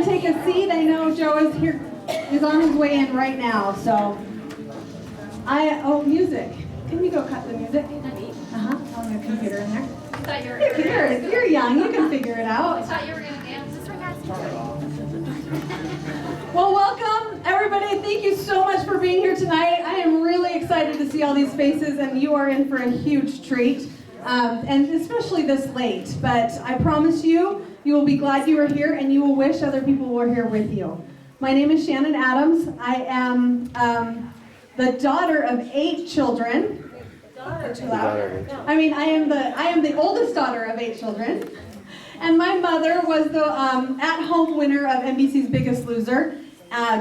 take a seat. I know Joe is here, is on his way in right now. So, music. Can you go cut the music? On the computer in there. I thought you were You're young. You can figure it out. I thought you were gonna dance. Well, welcome everybody. Thank you so much for being here tonight. I am really excited to see all these faces, and you are in for a huge treat. And especially this late, but I promise you, you will be glad you were here and you will wish other people were here with you. My name is Shannon Adams. I am the daughter of 8 children. Too loud. I mean, I am the oldest daughter of 8 children. And my mother was the at-home winner of NBC's Biggest Loser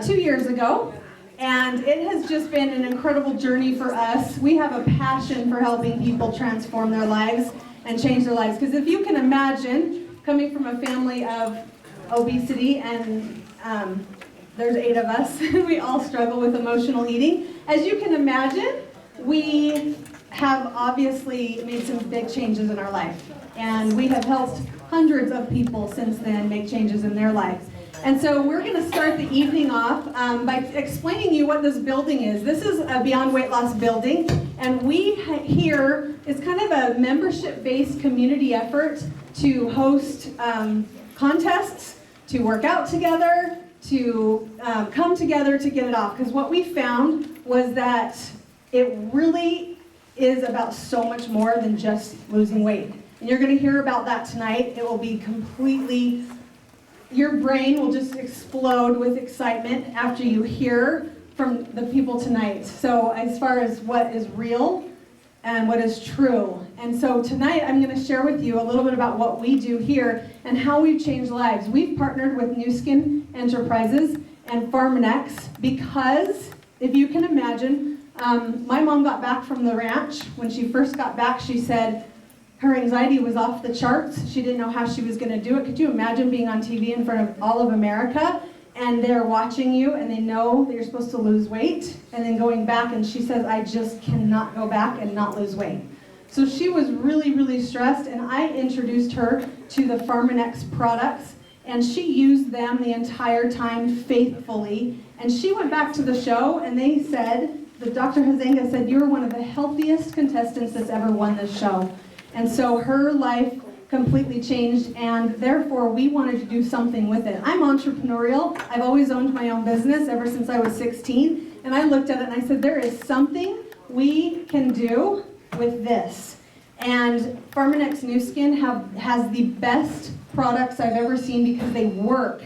2 years ago. And it has just been an incredible journey for us. We have a passion for helping people transform their lives and change their lives. Because if you can imagine, coming from a family of obesity, and there's 8 of us, we all struggle with emotional eating. As you can imagine, we have obviously made some big changes in our life. And we have helped hundreds of people since then make changes in their lives. And so we're going to start the evening off by explaining to you what this building is. This is a Beyond Weight Loss building, and we here is kind of a membership-based community effort to host contests, to work out together, to come together to get it off. Because what we found was that it really is about so much more than just losing weight. And you're going to hear about that tonight. It will be completely... Your brain will just explode with excitement after you hear from the people tonight. So as far as what is real and what is true. And so tonight I'm going to share with you a little bit about what we do here and how we've changed lives. We've partnered with New Skin Enterprises and Farmanex because, if you can imagine, my mom got back from the ranch. When she first got back, she said, her anxiety was off the charts. She didn't know how she was going to do it. Could you imagine being on TV in front of all of America and they're watching you and they know that you're supposed to lose weight and then going back, and she says, I just cannot go back and not lose weight. So she was really, really stressed, and I introduced her to the Farmanex products, and she used them the entire time faithfully. And she went back to the show and they said, the Dr. Hazenga said, you're one of the healthiest contestants that's ever won this show. And so her life completely changed, and therefore we wanted to do something with it. I'm entrepreneurial. I've always owned my own business ever since I was 16. And I looked at it and I said, there is something we can do with this. And Farmanex New Skin has the best products I've ever seen because they work.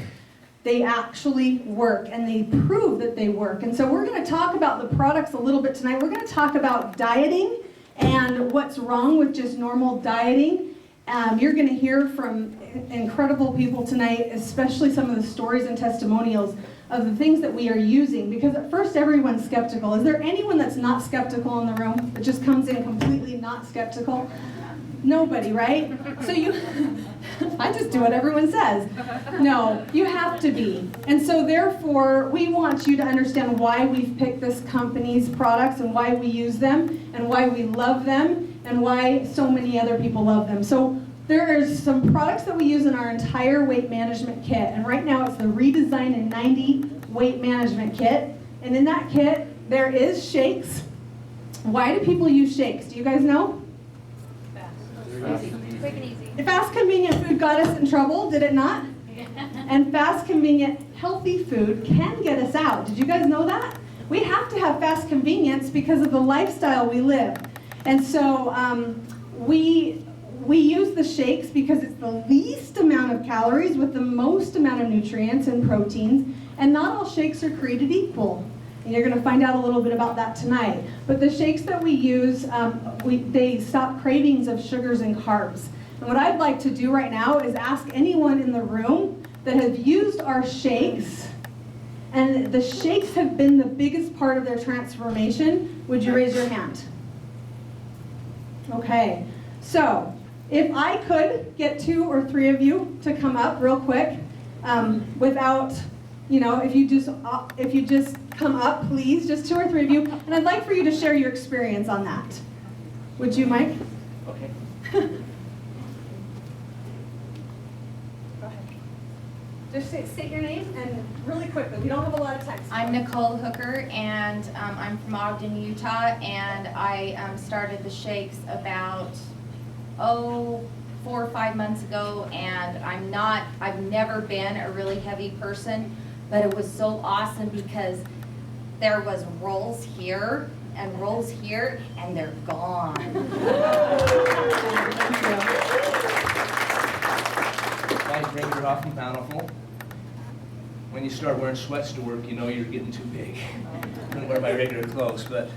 They actually work, and they prove that they work. And so we're going to talk about the products a little bit tonight. We're going to talk about dieting and what's wrong with just normal dieting. You're going to hear from incredible people tonight, especially some of the stories and testimonials of the things that we are using, because at first everyone's skeptical. Is there anyone that's not skeptical in the room, that just comes in completely not skeptical? Nobody, right? So I just do what everyone says. No, you have to be. And so therefore, we want you to understand why we've picked this company's products and why we use them and why we love them and why so many other people love them. So there are some products that we use in our entire weight management kit. And right now it's the Redesign in 90 weight management kit. And in that kit, there is shakes. Why do people use shakes? Do you guys know? Quick and easy. Fast, convenient food got us in trouble, did it not? And fast, convenient, healthy food can get us out. Did you guys know that? We have to have fast convenience because of the lifestyle we live. And so we use the shakes because it's the least amount of calories with the most amount of nutrients and proteins. And not all shakes are created equal. And you're going to find out a little bit about that tonight. But the shakes that we use, they stop cravings of sugars and carbs. And what I'd like to do right now is ask anyone in the room that have used our shakes, and the shakes have been the biggest part of their transformation, would you raise your hand? Okay. So if I could get 2 or 3 of you to come up real quick, without... if you just come up, please, just 2 or 3 of you, and I'd like for you to share your experience on that. Would you, Mike? Okay. Go ahead. Just state your name and really quickly. We don't have a lot of time. I'm Nicole Hooker, and I'm from Ogden, Utah, and I started the shakes about 4 or 5 months ago, and I've never been a really heavy person, but it was so awesome because there was rolls here and rolls here, and they're gone. Guys, bring it off and bountiful. When you start wearing sweats to work, you know you're getting too big. I couldn't wear my regular clothes, but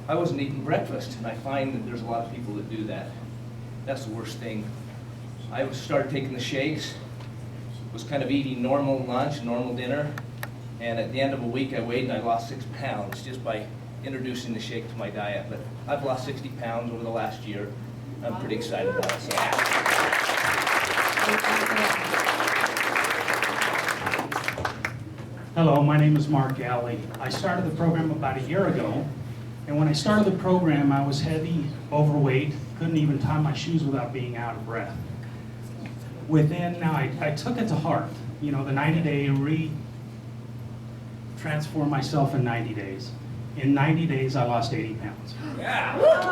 I wasn't eating breakfast, and I find that there's a lot of people that do that. That's the worst thing. I started taking the shakes, was kind of eating normal lunch, normal dinner, and at the end of a week I weighed and I lost 6 pounds just by introducing the shake to my diet. But I've lost 60 pounds over the last year. I'm pretty excited about it. So. Hello, my name is Mark Galley. I started the program about a year ago, and when I started the program, I was heavy, overweight, couldn't even tie my shoes without being out of breath. Now I took it to heart, you know, the 90-day transform myself in 90 days. In 90 days, I lost 80 pounds. Yeah. Well,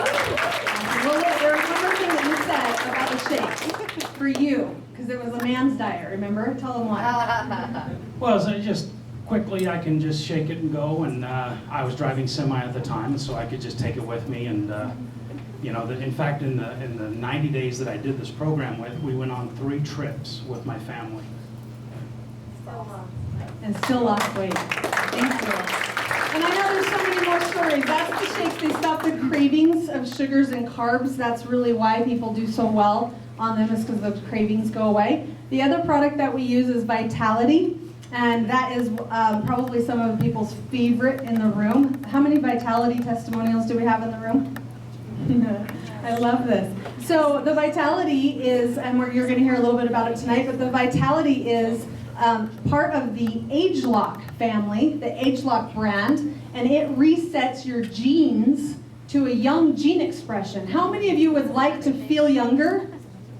look, there was one more thing that you said about the shake for you, because it was a man's diet, remember? Tell them why. Well, so quickly, I can just shake it and go, and I was driving semi at the time, so I could just take it with me. And you know, in fact, in the 90 days that I did this program with, we went on 3 trips with my family. And still lost weight. Thank you. And I know there's so many more stories. That's the shakes. They stop the cravings of sugars and carbs. That's really why people do so well on them, is because those cravings go away. The other product that we use is Vitality. And that is probably some of people's favorite in the room. How many Vitality testimonials do we have in the room? I love this. So the Vitality is, and you're going to hear a little bit about it tonight, but the Vitality is part of the ageLOC family, the ageLOC brand, and it resets your genes to a young gene expression. How many of you would like to feel younger?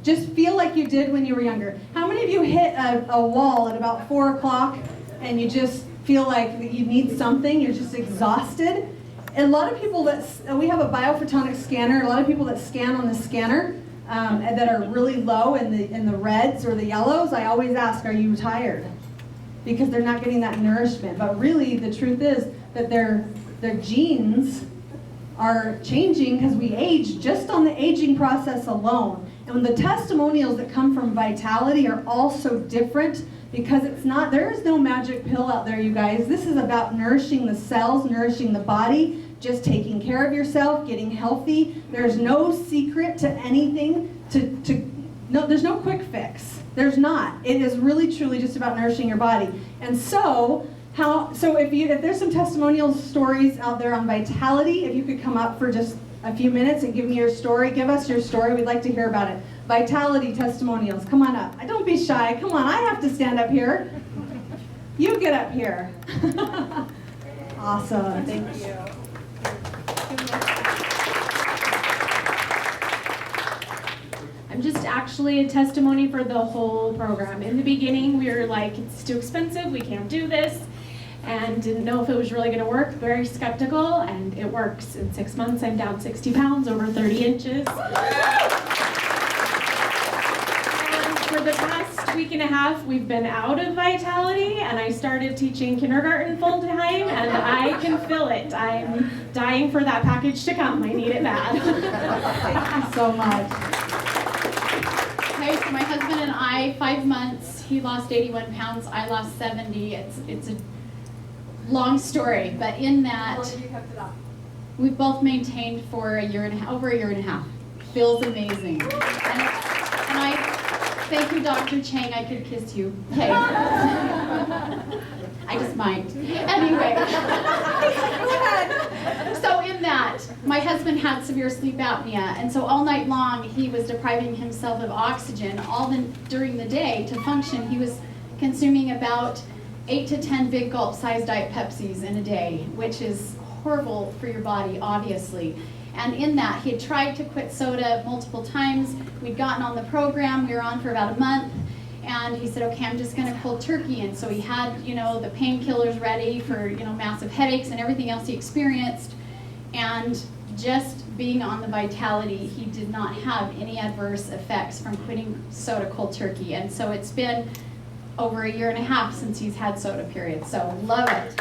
Just feel like you did when you were younger. How many of you hit a wall at about 4 o'clock and you just feel like you need something, you're just exhausted? A lot of people we have a biophotonic scanner, a lot of people that scan on the scanner that are really low in the reds or the yellows, I always ask, are you tired? Because they're not getting that nourishment. But really, the truth is that their genes are changing because we age just on the aging process alone. And the testimonials that come from Vitality are also different because there is no magic pill out there, you guys. This is about nourishing the cells, nourishing the body, just taking care of yourself, getting healthy. There's no secret to anything. There's no quick fix. There's not. It is really, truly just about nourishing your body. And so if there's some testimonial stories out there on Vitality, if you could come up for just a few minutes and give me your story. Give us your story. We'd like to hear about it. Vitality testimonials. Come on up. Don't be shy. Come on. I have to stand up here. You get up here. Awesome. Thank you. I'm just actually a testimony for the whole program. In the beginning, we were like, it's too expensive. We can't do this. And didn't know if it was really going to work, very skeptical, and it works. In 6 months, I'm down 60 pounds, over 30 inches. And for the past week and a half, we've been out of Vitality, and I started teaching kindergarten full time, and I can feel it. I'm dying for that package to come. I need it bad. Thank you so much. Okay, so my husband and I, 5 months, he lost 81 pounds, I lost 70. It's a long story, but in that, we've both maintained for over a year and a half. Feels amazing. And I thank you, Dr. Chang. I could kiss you. Okay. I just might. Anyway. So in that, my husband had severe sleep apnea, and so all night long he was depriving himself of oxygen. During the day to function, he was consuming about 8 to 10 big gulp-sized Diet Pepsis in a day, which is horrible for your body, obviously. And in that, he had tried to quit soda multiple times. We'd gotten on the program. We were on for about a month. And he said, okay, I'm just gonna cold turkey. And so he had, you know, the painkillers ready for, you know, massive headaches and everything else he experienced. And just being on the Vitality, he did not have any adverse effects from quitting soda cold turkey. And so it's been over 1.5 years since he's had soda, period. So love it.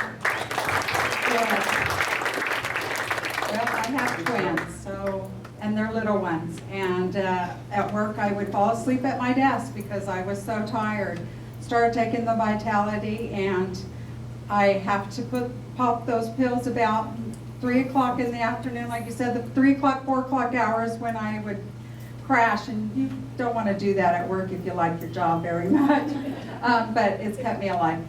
Well, I have twins, so, and they're little ones. And at work, I would fall asleep at my desk because I was so tired. Started taking the Vitality, and I have to pop those pills about 3 o'clock in the afternoon, like you said, the 3 o'clock, 4 o'clock hours when I would crash. And you don't want to do that at work if you like your job very much. But it's kept me alive.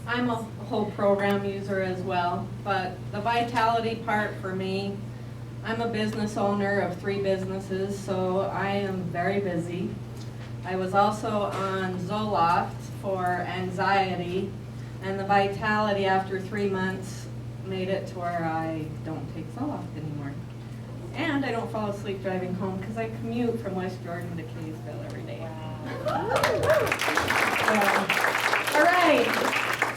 I'm a whole program user as well, but the Vitality part for me, I'm a business owner of 3 businesses, so I am very busy. I was also on Zoloft for anxiety, and the Vitality after 3 months made it to where I don't take Zoloft anymore. And I don't fall asleep driving home because I commute from West Jordan to Kaysville every day. All right.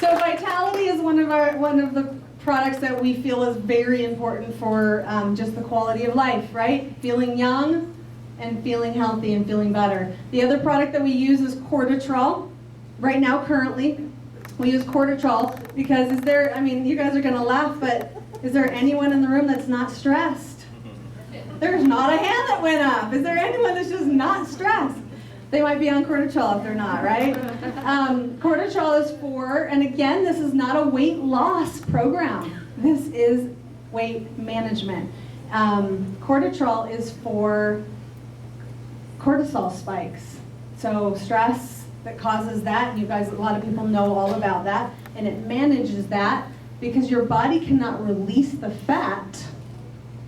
So Vitality is one of the products that we feel is very important for just the quality of life, right? Feeling young and feeling healthy and feeling better. The other product that we use is Corditrol. Right now, currently, we use Corditrol because I mean, you guys are gonna laugh, but is there anyone in the room that's not stressed? There's not a hand that went up. Is there anyone that's just not stressed? They might be on Corditrol if they're not, right? Corditrol is for, and again, this is not a weight loss program. This is weight management. Corditrol is for cortisol spikes. So stress that causes that, you guys, a lot of people know all about that, and it manages that because your body cannot release the fat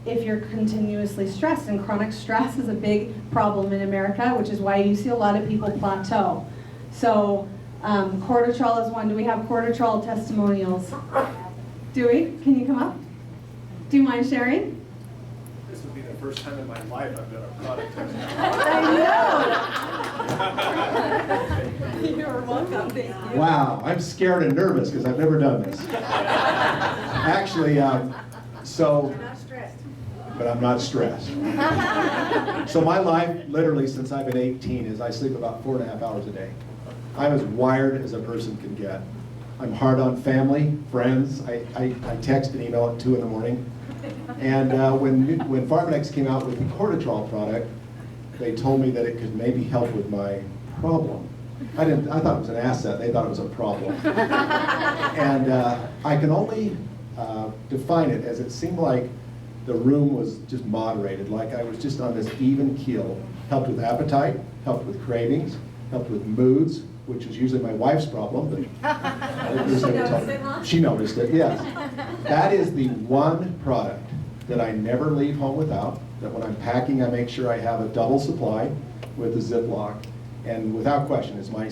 if you're continuously stressed, and chronic stress is a big problem in America, which is why you see a lot of people plateau. So Corditrol is one. Do we have Corditrol testimonials? Do we? Can you come up? Do you mind sharing? This would be the first time in my life I've done a product test. I know. You're welcome. Thank you. Wow, I'm scared and nervous because I've never done this. Actually, but I'm not stressed. So my life, literally since I've been 18, is I sleep about 4.5 hours a day. I'm as wired as a person can get. I'm hard on family, friends. I text and email at 2 in the morning. And when Pharmanex came out with the Corditrol product, they told me that it could maybe help with my problem. I thought it was an asset. They thought it was a problem. And I can only define it as it seemed like the room was just moderated, like I was just on this even keel. Helped with appetite, helped with cravings, helped with moods, which is usually my wife's problem, but she noticed it, yes. That is the one product that I never leave home without, that when I'm packing, I make sure I have a double supply with a Ziploc, and without question is my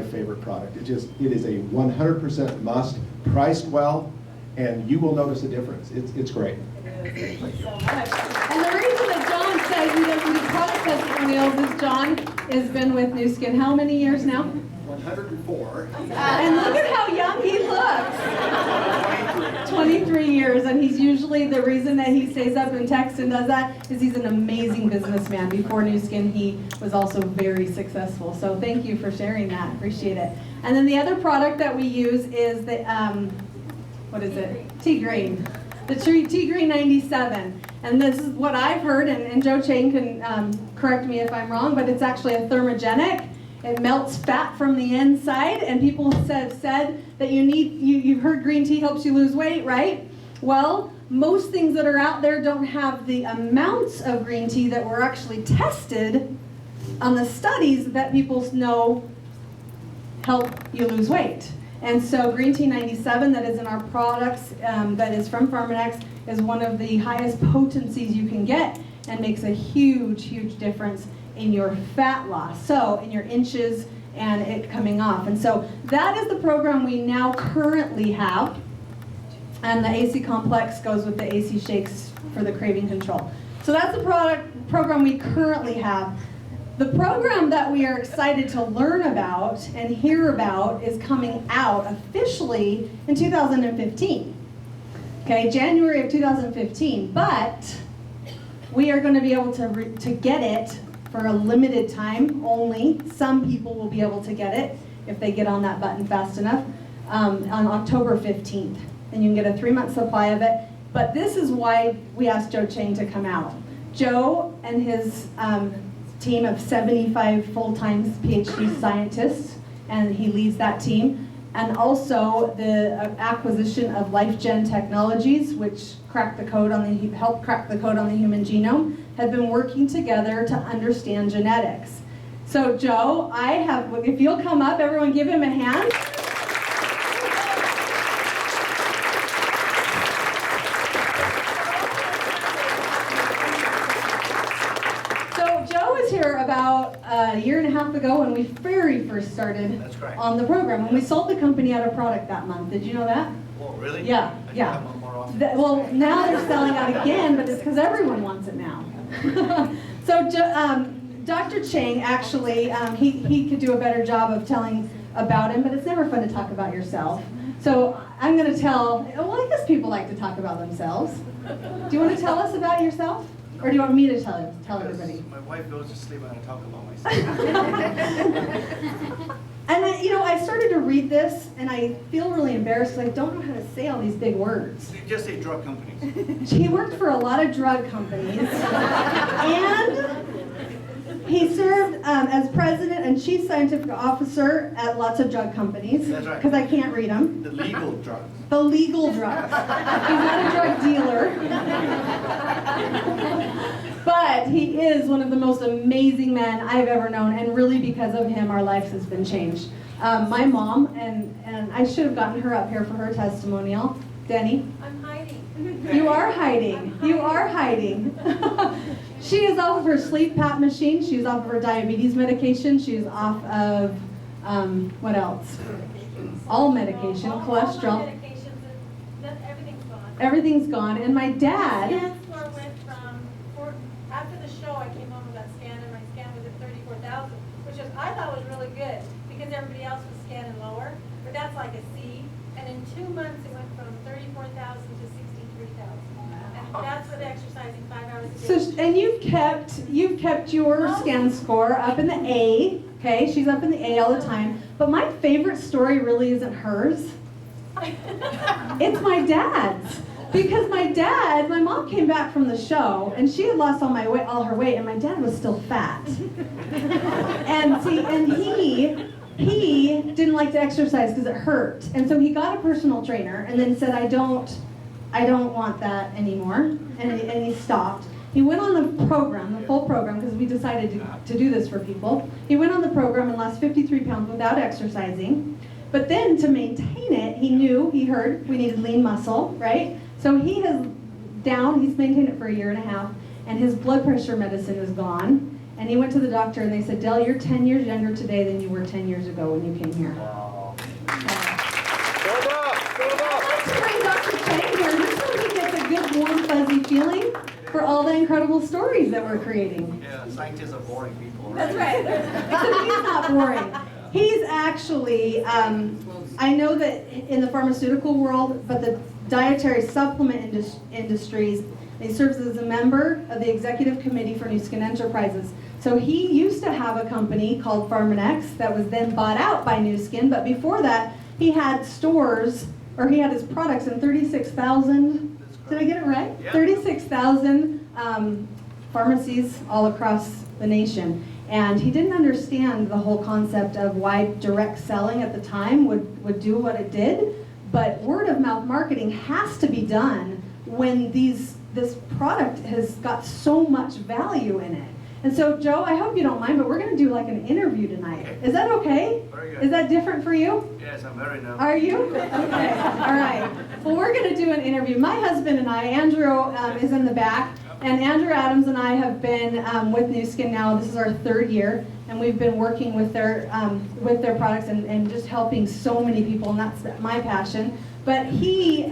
favorite product. It is a 100% must, priced well, and you will notice a difference. It's great. Thank you so much. And the reason that John says he doesn't do product testimonials is John has been with New Skin how many years now? 104. And look at how young he looks. 23 years, and he's usually, the reason that he stays up and texts and does that is he's an amazing businessman. Before New Skin, he was also very successful. So thank you for sharing that. Appreciate it. And then the other product that we use is the, what is it? Tea Green. The Tea Green 97. And this is what I've heard, and Joe Chang can correct me if I'm wrong, but it's actually a thermogenic. It melts fat from the inside, and people have said that you've heard green tea helps you lose weight, right? Well, most things that are out there don't have the amounts of green tea that were actually tested on the studies that people know help you lose weight. And so Green Tea 97 that is in our products, that is from Pharmanex, is one of the highest potencies you can get and makes a huge, huge difference in your fat loss, so in your inches and it coming off. And so that is the program we now currently have, and the AC Complex goes with the AC Shakes for the craving control. So that's the product program we currently have. The program that we are excited to learn about and hear about is coming out officially in 2015. Okay, January of 2015, but we are going to be able to get it for a limited time only. Some people will be able to get it if they get on that button fast enough on October 15th. And you can get a 3-month supply of it. But this is why we asked Joe Chang to come out. Joe and his team of 75 full-time PhD scientists, and he leads that team. And also the acquisition of LifeGen Technologies, which helped crack the code on the human genome, have been working together to understand genetics. So Joe, if you'll come up, everyone give him a hand. So Joe was here about a year and a half ago when we very first started on the program. When we sold the company out of product that month. Did you know that? Oh, really? Yeah, yeah. Well, now they're selling out again, but it's because everyone wants it now. So Dr. Chang, actually, he could do a better job of telling about him, but it's never fun to talk about yourself. So I'm going to well, I guess people like to talk about themselves. Do you want to tell us about yourself? Or do you want me to tell everybody? My wife goes to sleep when I talk about myself. And I started to read this, and I feel really embarrassed because I don't know how to say all these big words. You just say drug companies. He worked for a lot of drug companies, and he served as president and chief scientific officer at lots of drug companies. That's right. Because I can't read them. The legal drugs. The legal drugs. He's not a drug dealer. But he is one of the most amazing men I've ever known, and really because of him, our lives has been changed. My mom, and I should have gotten her up here for her testimonial. Denny? I'm hiding. You are hiding. You are hiding. She is off of her sleep PAP machine. She's off of her diabetes medication. She's off of, what else? All medication, cholesterol. All medications, everything's gone. Everything's gone. And my dad... My scan score went after the show, I came home and got scanned, and my scan was at 34,000, which I thought was really good, because everybody else was scanning lower, but that's like a C. And in 2 months, it went from 34,000 to 63,000. And that's with exercising 5 hours a day. So, and you've kept your scan score up in the A, okay? She's up in the A all the time. But my favorite story really isn't hers. It's my dad's. Because my mom came back from the show, and she had lost all her weight, and my dad was still fat. And he didn't like to exercise because it hurt. And so he got a personal trainer and then said, I don't want that anymore. And he stopped. He went on the program, the full program, because we decided to do this for people. He went on the program and lost 53 pounds without exercising. But then to maintain it, he heard we needed lean muscle, right? So he's maintained it for a year and a half, and his blood pressure medicine is gone. And he went to the doctor, and they said, Del, you're 10 years younger today than you were 10 years ago when you came here. Wow. I'd like to bring Dr. Chang here just so he gets a good, warm, fuzzy feeling for all the incredible stories that we're creating. Yeah, scientists are boring people, right? That's right. Except he's not boring. He's actually, I know that in the pharmaceutical world, but the dietary supplement industries, he serves as a member of the executive committee for New Skin Enterprises. So he used to have a company called Pharmanex that was then bought out by New Skin, but before that, he had he had his products in 36,000, did I get it right? Yeah. 36,000 pharmacies all across the nation. And he didn't understand the whole concept of why direct selling at the time would do what it did. But word of mouth marketing has to be done when this product has got so much value in it. And so, Joe, I hope you don't mind, but we're going to do like an interview tonight. Okay. Is that okay? Very good. Is that different for you? Yes, I'm very nervous. Are you? Okay. All right. Well, we're going to do an interview. My husband and I, Andrew is in the back, and Andrew Adams and I have been with New Skin now. This is our 3rd year, and we've been working with their products and just helping so many people, and that's my passion. But he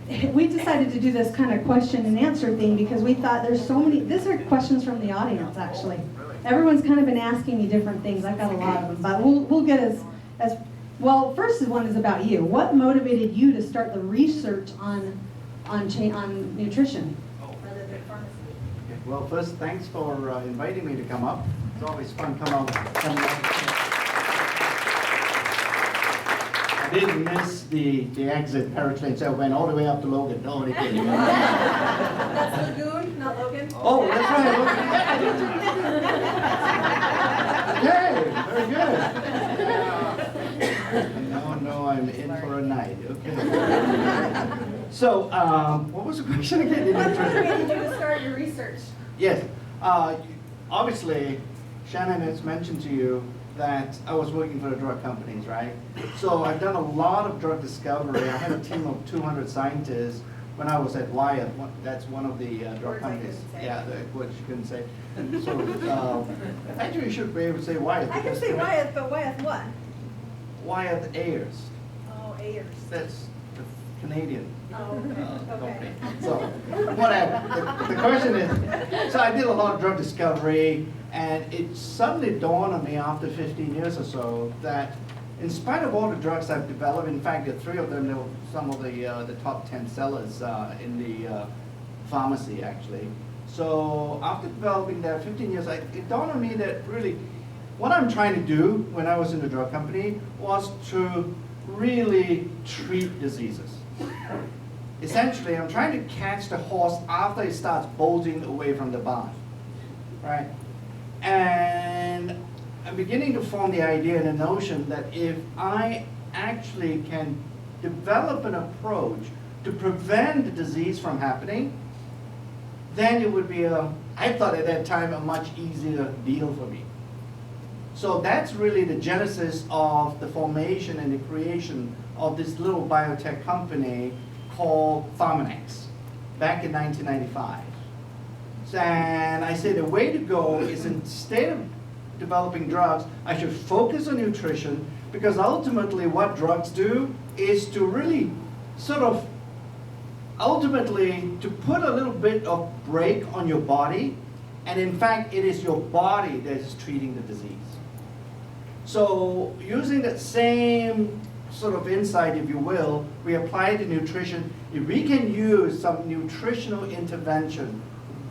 we decided to do this kind of question and answer thing because we thought there's so many, these are questions from the audience actually. Everyone's kind of been asking me different things. I've got a lot of them, but we'll get as well. First one is about you. What motivated you to start the research on nutrition? Rather than pharmacy. Well, first, thanks for inviting me to come up. It's always fun coming out. I didn't miss the exit Paratrain, so I went all the way up to Logan. Nobody kidding. That's Lagoon, not Logan. Oh, that's right. Okay, very good. No, I'm in for a night. Okay. So, what was the question again? What motivated you to start your research? Yes. Obviously, Shannon has mentioned to you that I was working for the drug companies, right? So I've done a lot of drug discovery. I had a team of 200 scientists when I was at Wyeth. That's one of the drug Words I companies. couldn't say. Yeah, what you couldn't say. And so, actually, you should be able to say Wyeth. I can because say Wyeth, but Wyeth what? Wyeth Ayers. Oh, Ayers. That's the Canadian Oh, company. okay. So, whatever. The question is, so I did a lot of drug discovery, and it suddenly dawned on me after 15 years or so that in spite of all the drugs I've developed, in fact, there are 3 of them, they were some of the top 10 sellers in the pharmacy, actually. So after developing that 15 years, it dawned on me that really what I'm trying to do when I was in the drug company was to really treat diseases. Essentially, I'm trying to catch the horse after it starts bolting away from the barn, right? And I'm beginning to form the idea and the notion that if I actually can develop an approach to prevent the disease from happening, then it would be I thought at that time, a much easier deal for me. So that's really the genesis of the formation and the creation of this little biotech company called Pharmanex back in 1995. And I said the way to go is instead of developing drugs, I should focus on nutrition, because ultimately what drugs do is to really sort of ultimately to put a little bit of brake on your body, and in fact it is your body that is treating the disease. So using that same sort of insight, if you will, we apply it to nutrition. If we can use some nutritional intervention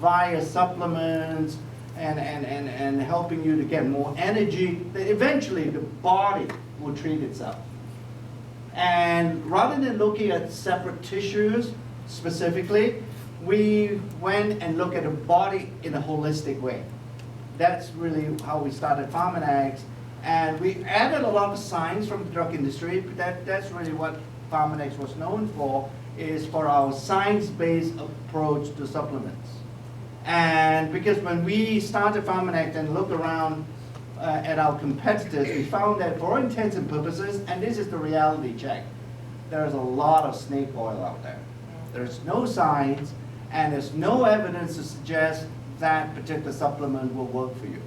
via supplements and helping you to get more energy, then eventually the body will treat itself. And rather than looking at separate tissues specifically, we went and looked at the body in a holistic way. That's really how we started Pharmanex. And we added a lot of science from the drug industry, but that's really what Pharmanex was known for, is for our science-based approach to supplements. And because when we started Pharmanex and looked around at our competitors, we found that for all intents and purposes, and this is the reality check, there's a lot of snake oil out there. There's no science, and there's no evidence to suggest that particular supplement will work for you.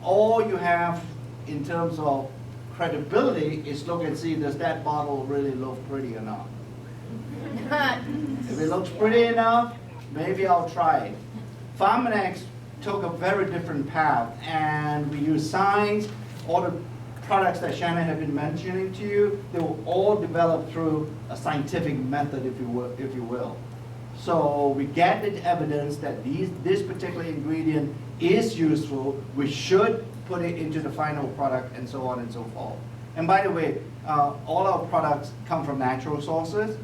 All you have in terms of credibility is look and see, does that bottle really look pretty or not? If it looks pretty enough, maybe I'll try it. Pharmanex took a very different path, and we use science. All the products that Shannon had been mentioning to you, they were all developed through a scientific method, if you will. So we get the evidence that this particular ingredient is useful. We should put it into the final product, and so on and so forth. And by the way, all our products come from natural sources,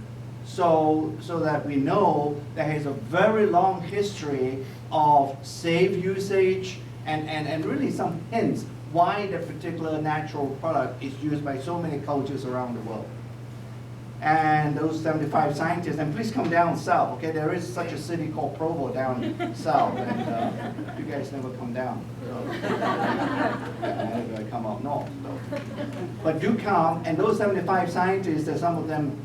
so that we know there is a very long history of safe usage and really some hints why the particular natural product is used by so many cultures around the world. And those 75 scientists, and please come down south, okay? There is such a city called Provo down south, and you guys never come down. So. I come up north. So. But do come, and those 75 scientists, that some of them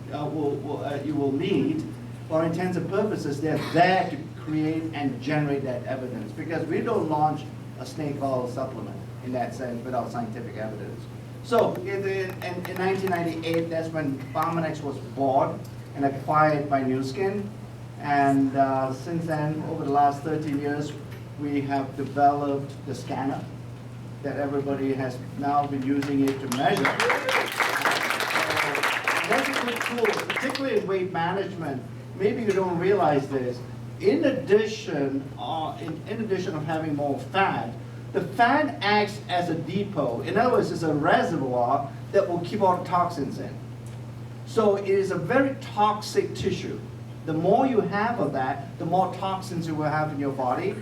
you will meet, for intents and purposes, they're there to create and generate that evidence, because we don't launch a snake oil supplement in that sense without scientific evidence. So in 1998, that's when Pharmanex was bought and acquired by New Skin. And since then, over the last 13 years, we have developed the scanner that everybody has now been using it to measure. That's a good tool, particularly in weight management. Maybe you don't realize this. In addition of having more fat, the fat acts as a depot. In other words, it's a reservoir that will keep all the toxins in. So it is a very toxic tissue. The more you have of that, the more toxins you will have in your body.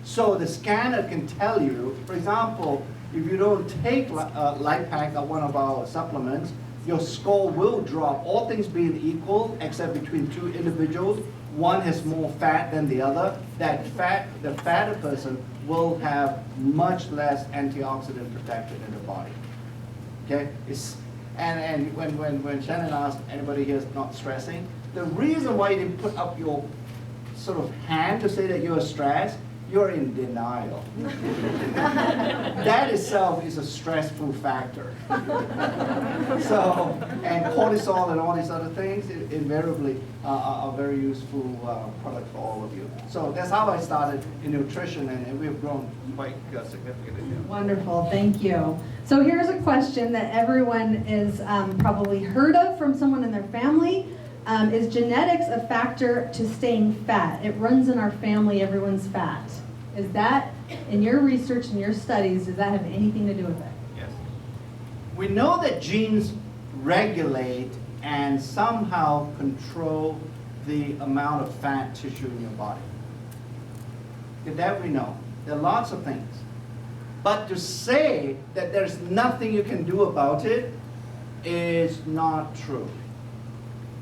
So the scanner can tell you, for example, if you don't take LifePak or one of our supplements, your score will drop, all things being equal, except between two individuals. One has more fat than the other. The fatter person will have much less antioxidant protection in the body. Okay? And when Shannon asked, anybody here is not stressing, the reason why you didn't put up your sort of hand to say that you're stressed, you're in denial. That itself is a stressful factor. So, and cortisol and all these other things invariably are very useful product for all of you. So that's how I started in nutrition, and we've grown quite significantly. Wonderful, thank you. So here's a question that everyone is probably heard of from someone in their family. Is genetics a factor to staying fat? It runs in our family, everyone's fat. Is that, in your research and your studies, does that have anything to do with it? Yes. We know that genes regulate and somehow control the amount of fat tissue in your body. That we know. There are lots of things. But to say that there's nothing you can do about it is not true.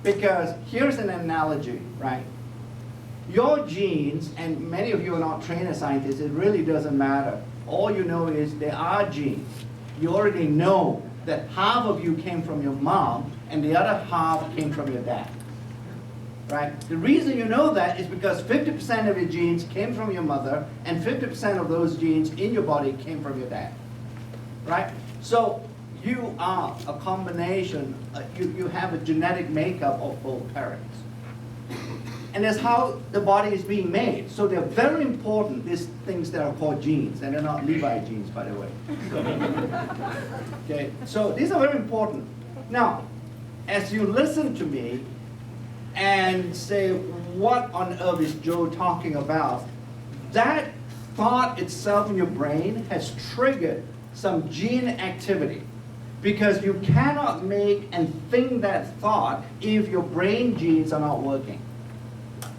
Because here's an analogy, right? Your genes, and many of you are not trained as scientists, it really doesn't matter. All you know is there are genes. You already know that half of you came from your mom and the other half came from your dad. Right? The reason you know that is because 50% of your genes came from your mother and 50% of those genes in your body came from your dad. Right? So you are a combination, you have a genetic makeup of both parents. And that's how the body is being made. So they're very important, these things that are called genes, and they're not Levi genes, by the way. Okay, so these are very important. Now, as you listen to me and say, what on earth is Joe talking about? That thought itself in your brain has triggered some gene activity. Because you cannot make and think that thought if your brain genes are not working.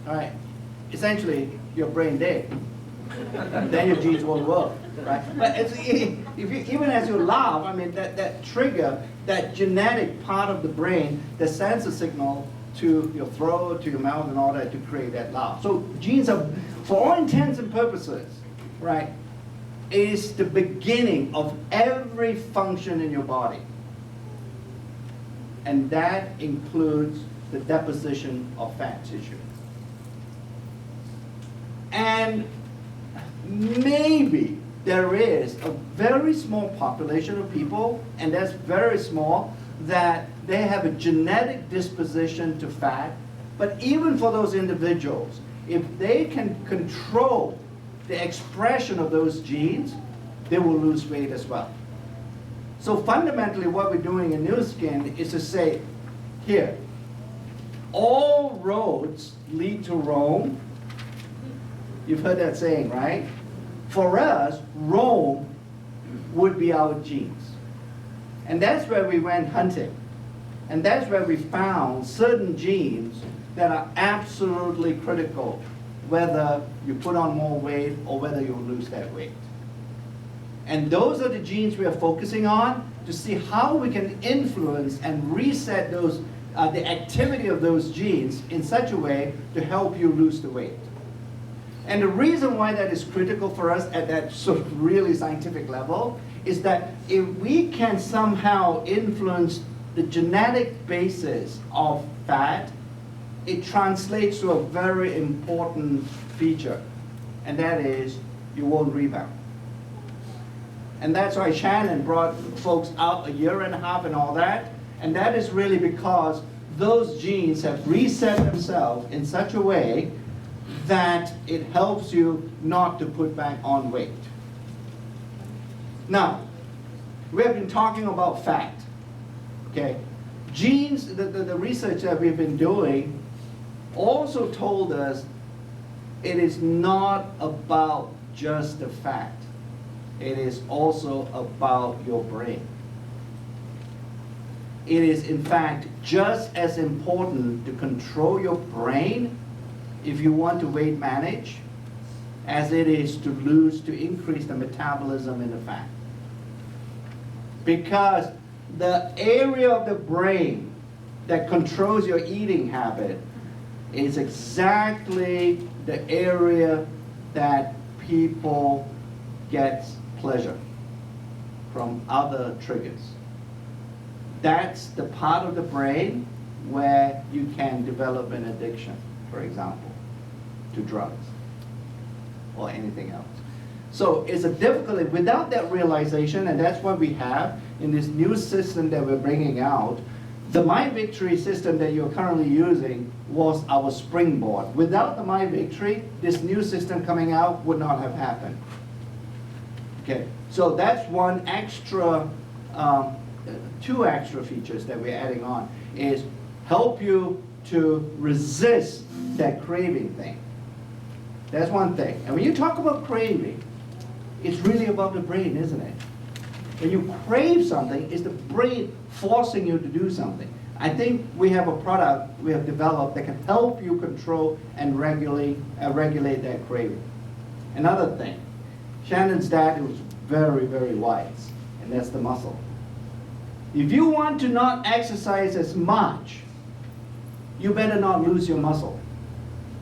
All right, essentially, your brain dead. Then your genes won't work, right? But even as you laugh, I mean, that trigger, that genetic part of the brain that sends a signal to your throat, to your mouth, and all that to create that laugh. So genes are, for all intents and purposes, right, is the beginning of every function in your body. And that includes the deposition of fat tissue. And maybe there is a very small population of people, and that's very small, that they have a genetic disposition to fat. But even for those individuals, if they can control the expression of those genes, they will lose weight as well. So fundamentally what we're doing in New Skin is to say, here, all roads lead to Rome. You've heard that saying, right? For us, Rome would be our genes. And that's where we went hunting. And that's where we found certain genes that are absolutely critical, whether you put on more weight or whether you lose that weight. And those are the genes we are focusing on to see how we can influence and reset those, the activity of those genes in such a way to help you lose the weight. And the reason why that is critical for us at that sort of really scientific level is that if we can somehow influence the genetic basis of fat, it translates to a very important feature, and that is you won't rebound. And that's why Shannon brought folks out a year and a half and all that, and that is really because those genes have reset themselves in such a way that it helps you not to put back on weight. Now, we have been talking about fat, okay? Genes, the research that we've been doing also told us it is not about just the fat. It is also about your brain. It is, in fact, just as important to control your brain if you want to weight manage as it is to increase the metabolism in the fat. Because the area of the brain that controls your eating habit is exactly the area that people get pleasure from other triggers. That's the part of the brain where you can develop an addiction, for example, to drugs or anything else. So it's a difficulty without that realization, and that's what we have in this new system that we're bringing out. The My Victory system that you're currently using was our springboard. Without the My Victory, this new system coming out would not have happened. Okay, so that's one extra, two extra features that we're adding on, is help you to resist that craving thing. That's one thing. And when you talk about craving, it's really about the brain, isn't it? When you crave something, it's the brain forcing you to do something. I think we have a product we have developed that can help you control and regulate that craving. Another thing, Shannon's dad was very, very wise, and that's the muscle. If you want to not exercise as much, you better not lose your muscle.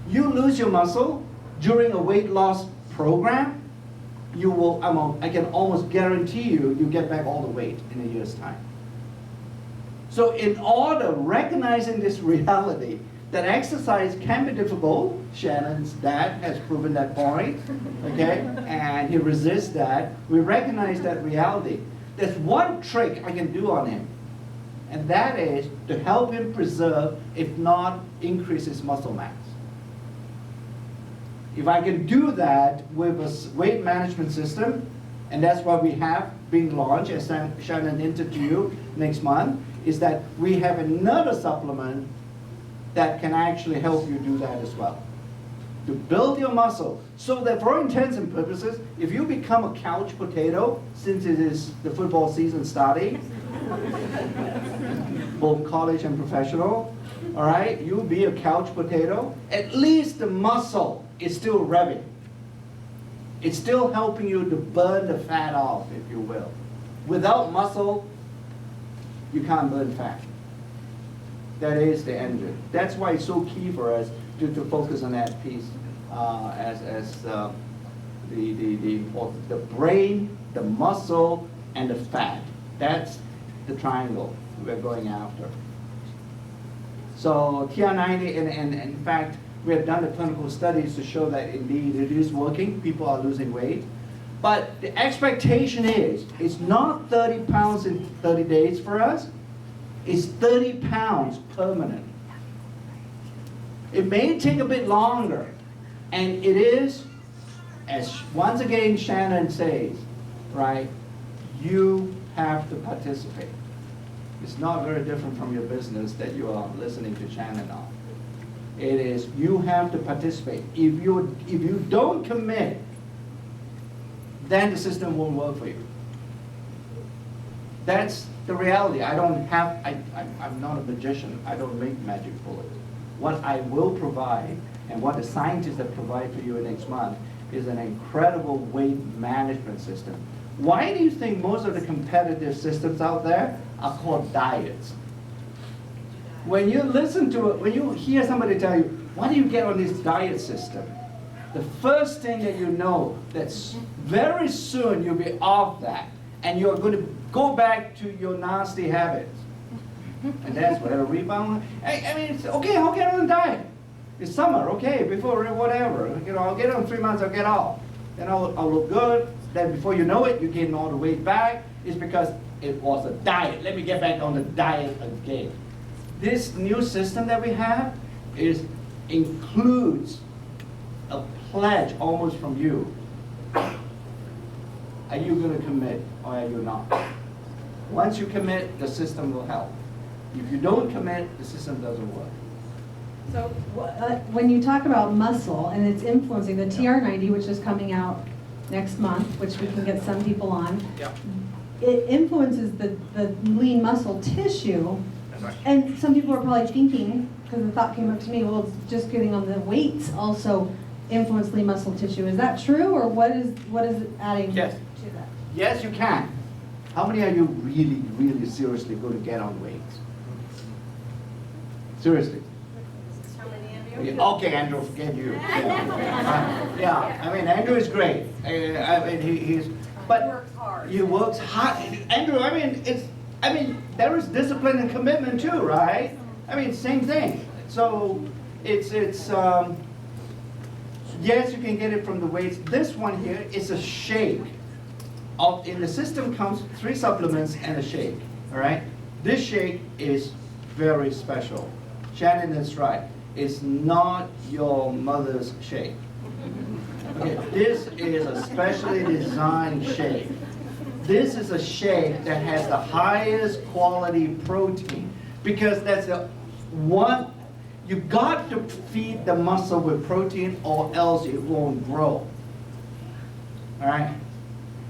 You lose your muscle during a weight loss program, you will, I can almost guarantee you, you get back all the weight in a year's time. So in order, recognizing this reality, that exercise can be difficult, Shannon's dad has proven that point, okay, and he resists that, we recognize that reality. There's one trick I can do on him, and that is to help him preserve, if not increase his muscle mass. If I can do that with a weight management system, and that's what we have being launched, as Shannon hinted to you next month, is that we have another supplement that can actually help you do that as well. To build your muscle, so that for all intents and purposes, if you become a couch potato, since it is the football season starting, both college and professional, all right, you'll be a couch potato, at least the muscle is still revving. It's still helping you to burn the fat off, if you will. Without muscle, you can't burn fat. That is the engine. That's why it's so key for us to focus on that piece as the brain, the muscle, and the fat. That's the triangle we're going after. So TR90, and in fact, we have done the clinical studies to show that indeed it is working. People are losing weight. But the expectation is, it's not 30 pounds in 30 days for us. It's 30 pounds permanent. It may take a bit longer. And it is, as once again Shannon says, right, you have to participate. It's not very different from your business that you are listening to Shannon on. It is, you have to participate. If you don't commit, then the system won't work for you. That's the reality. I'm not a magician. I don't make magic bullets. What I will provide, and what the scientists that provide for you next month, is an incredible weight management system. Why do you think most of the competitive systems out there are called diets? When you listen to it, when you hear somebody tell you, why do you get on this diet system? The first thing that you know, that very soon you'll be off that, and you're going to go back to your nasty habits. And that's where a rebound. I mean, it's okay, I'll get on a diet. It's summer, okay, before whatever. You know, I'll get on 3 months, I'll get off. Then I'll look good. Then before you know it, you're getting all the weight back. It's because it was a diet. Let me get back on the diet again. this new system that we have includes a pledge almost from you. Are you going to commit or are you not? Once you commit, the system will help. If you don't commit, the system doesn't work. So when you talk about muscle and it's influencing the TR90, which is coming out next month, which we can get some people on, it influences the lean muscle tissue. And some people are probably thinking, because the thought came up to me, well, it's just getting on the weights also influence lean muscle tissue. Is that true, or what is it adding Yes. to that? Yes, you can. How many are you really, really seriously going to get on weights? Seriously. How many of you? Yeah, okay, Andrew, forget you. Yeah, I mean, Andrew is great. I mean, he's, but Works hard. he works hard. Andrew, I mean, there is discipline and commitment too, right? I mean, same thing. So it's yes, you can get it from the weights. This one here is a shake. In the system comes 3 supplements and a shake, all right? This shake is very special. Shannon is right. It's not your mother's shake. Okay, this is a specially designed shake. This is a shake that has the highest quality protein because that's the one, you got to feed the muscle with protein or else it won't grow. All right?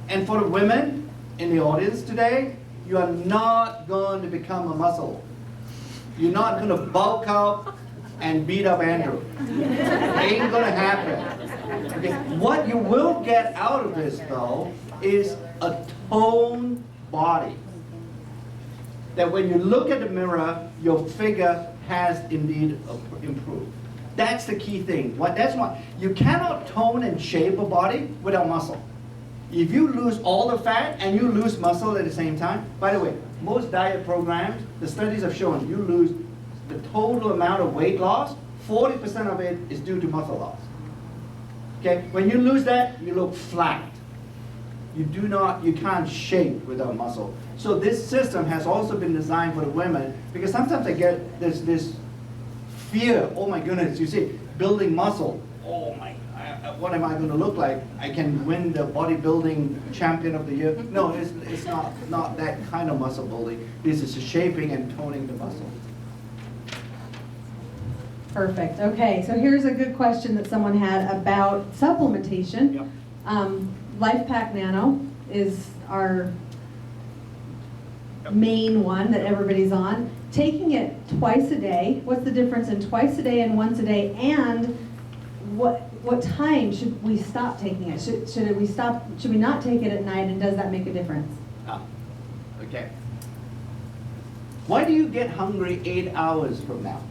And for the women in the audience today, you are not going to become a muscle. You're not going to bulk up and beat up Andrew. Ain't going to happen. Okay. What you will get out of this, though, is a toned body. That when you look at the mirror, your figure has indeed improved. That's the key thing. That's why you cannot tone and shape a body without muscle. If you lose all the fat and you lose muscle at the same time, by the way, most diet programs, the studies have shown you lose the total amount of weight loss, 40% of it is due to muscle loss. Okay, when you lose that, you look flat. You can't shape without muscle. So this system has also been designed for the women because sometimes they get this fear, oh my goodness, you see, building muscle, oh my, what am I going to look like? I can win the bodybuilding champion of the year. No, it's not that kind of muscle building. This is shaping and toning the muscle. Perfect. Okay, so here's a good question that someone had about supplementation. Yep. LifePak Nano is our main one that everybody's on. Taking it twice a day, what's the difference in twice a day and once a day, and what time should we stop taking it? Should we not take it at night, and does that make a difference? Okay. Why do you get hungry 8 hours from now?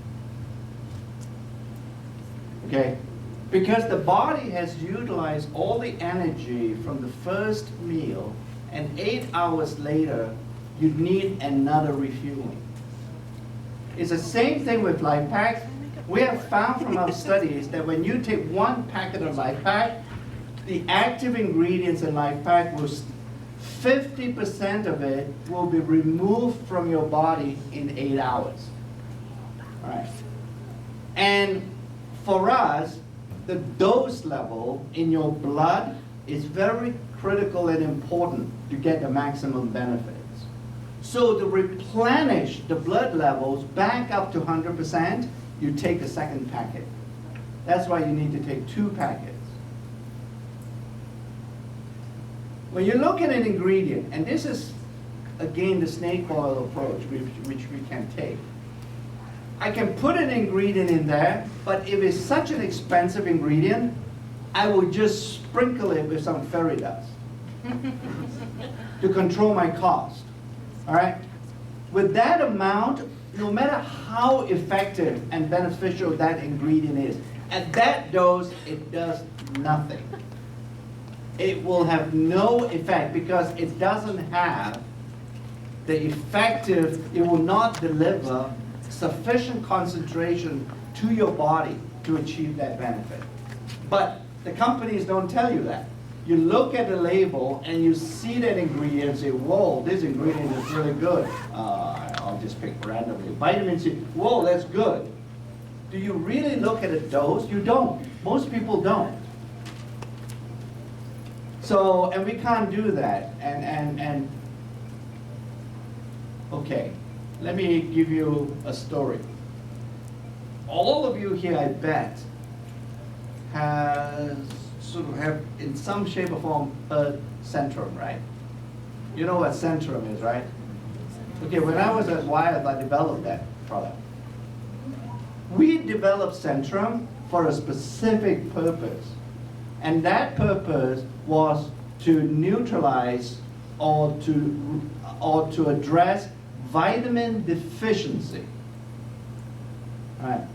Okay, because the body has utilized all the energy from the first meal, and 8 hours later, you need another refueling. It's the same thing with LifePak. We have found from our studies that when you take 1 packet of LifePak, the active ingredients in LifePak will 50% of it will be removed from your body in 8 hours. All right. And for us, the dose level in your blood is very critical and important to get the maximum benefits. So to replenish the blood levels back up to 100%, you take the second packet. That's why you need to take 2 packets. When you look at an ingredient, and this is, again, the snake oil approach, which we can take. I can put an ingredient in there, but if it's such an expensive ingredient, I will just sprinkle it with some fairy dust to control my cost. All right? With that amount, no matter how effective and beneficial that ingredient is, at that dose, it does nothing. It will have no effect because it doesn't have the effective, it will not deliver sufficient concentration to your body to achieve that benefit. But the companies don't tell you that. you look at the label and you see that ingredient and say, whoa, this ingredient is really good. I'll just pick randomly. Vitamin C, whoa, that's good. Do you really look at a dose? You don't. Most people don't. So, and we can't do that. And okay, let me give you a story. All of you here, I bet, have in some shape or form heard Centrum, right? You know what Centrum is, right? Okay, when I was at Wyeth, I developed that product. We developed Centrum for a specific purpose. And that purpose was to neutralize or to address vitamin deficiency. All right.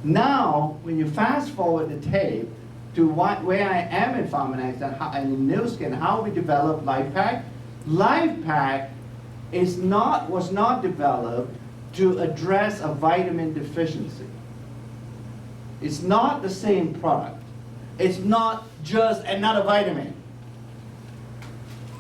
Now, when you fast forward the tape to where I am in Pharmanex and in Nu Skin, how we developed LifePak. LifePak was not developed to address a vitamin deficiency. It's not the same product. It's not just another vitamin.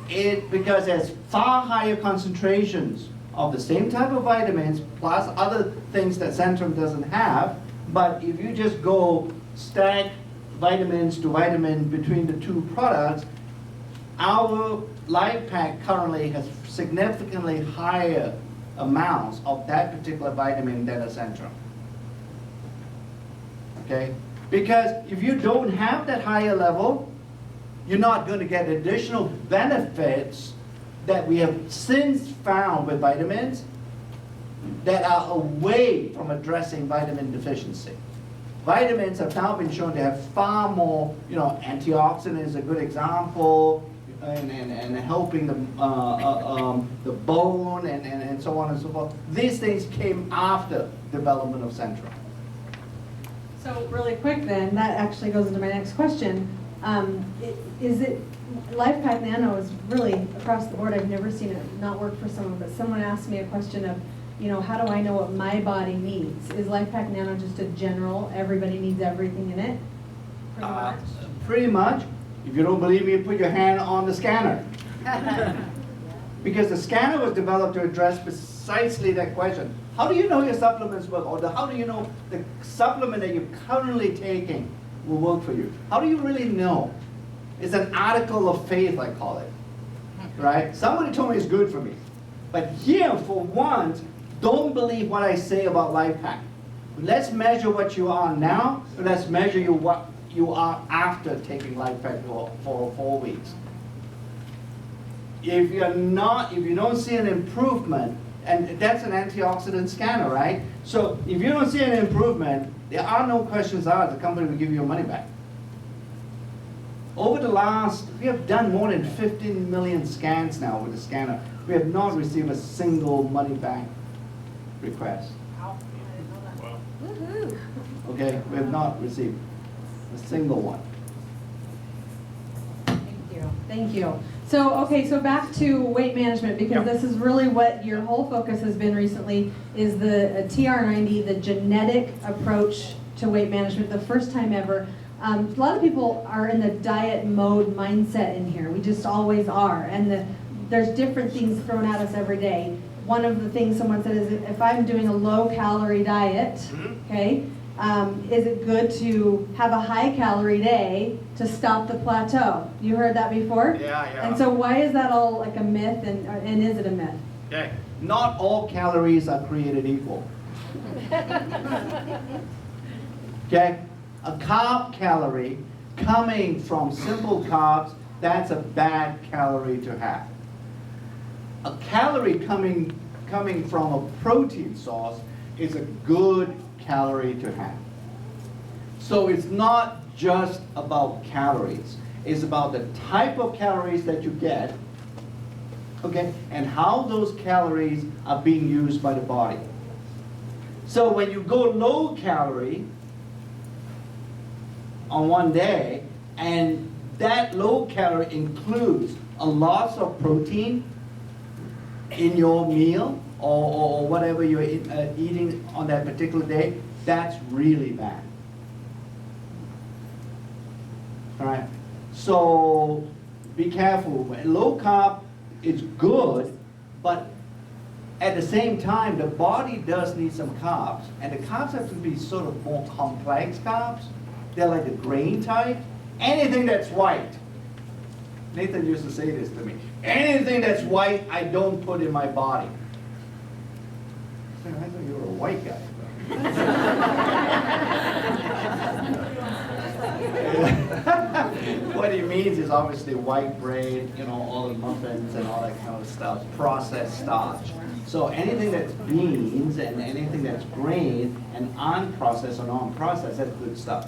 Because there's far higher concentrations of the same type of vitamins plus other things that Centrum doesn't have. But if you just go stack vitamins to vitamin between the two products, our LifePak currently has significantly higher amounts of that particular vitamin than a Centrum. Okay? Because if you don't have that higher level, you're not going to get additional benefits that we have since found with vitamins that are away from addressing vitamin deficiency. Vitamins have now been shown to have far more, antioxidant is a good example, and helping the bone and so on and so forth. These things came after development of Centrum. So really quick then, that actually goes into my next question. LifePak Nano is really across the board. I've never seen it not work for someone, but someone asked me a question of, how do I know what my body needs? Is LifePak Nano just a general, everybody needs everything in it? Pretty much. Pretty much. If you don't believe me, put your hand on the scanner. Because the scanner was developed to address precisely that question. How do you know your supplements work? Or how do you know the supplement that you're currently taking will work for you? How do you really know? It's an article of faith, I call it. Right? Somebody told me it's good for me. But here, for once, don't believe what I say about LifePak. Let's measure what you are now, and let's measure what you are after taking LifePak for 4 weeks. If you don't see an improvement, and that's an antioxidant scanner, right? So if you don't see an improvement, there are no questions asked. The company will give you your money back. Over the we have done more than 15 million scans now with the scanner. We have not received a single money back request. Okay, we have not received a single one. Thank you. So back to weight management, because this is really what your whole focus has been recently, is the TR90, the genetic approach to weight management, the first time ever. A lot of people are in the diet mode mindset in here. We just always are. And there's different things thrown at us every day. One of the things someone said is, if I'm doing a low-calorie diet, okay, is it good to have a high-calorie day to stop the plateau? You heard that before? Yeah. And so why is that all like a myth, and is it a myth? Okay. Not all calories are created equal. Okay? A carb calorie coming from simple carbs, that's a bad calorie to have. A calorie coming from a protein source is a good calorie to have. So it's not just about calories. It's about the type of calories that you get, okay, and how those calories are being used by the body. So when you go low calorie on one day, and that low calorie includes a loss of protein in your meal or whatever you're eating on that particular day, that's really bad. All right. So be careful. Low carb is good, but at the same time, the body does need some carbs. And the carbs have to be sort of more complex carbs. They're like the grain type. Anything that's white. Nathan used to say this to me. Anything that's white, I don't put in my body. I thought you were a white guy. What he means is obviously white bread, you know, all the muffins and all that kind of stuff, processed starch. So anything that's beans and anything that's grain and unprocessed or non-processed, that's good stuff.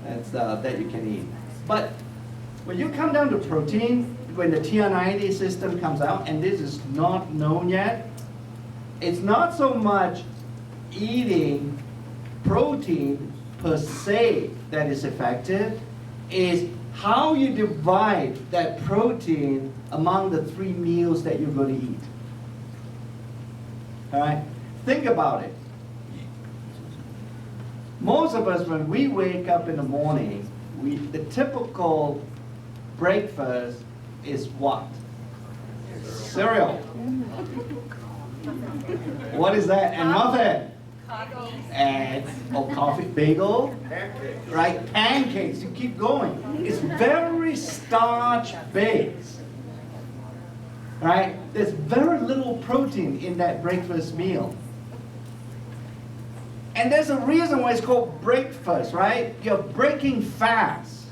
That's that you can eat. But when you come down to protein, when the TR90 system comes out, and this is not known yet, it's not so much eating protein per se that is effective, is how you divide that protein among the 3 meals that you're going to eat. All right? Think about it. Most of us, when we wake up in the morning, the typical breakfast is what? Cereal. What is that? And muffin. Eggs or coffee, bagel, right? Pancakes, you keep going. It's very starch-based, right? There's very little protein in that breakfast meal. And there's a reason why it's called breakfast, right? You're breaking fast.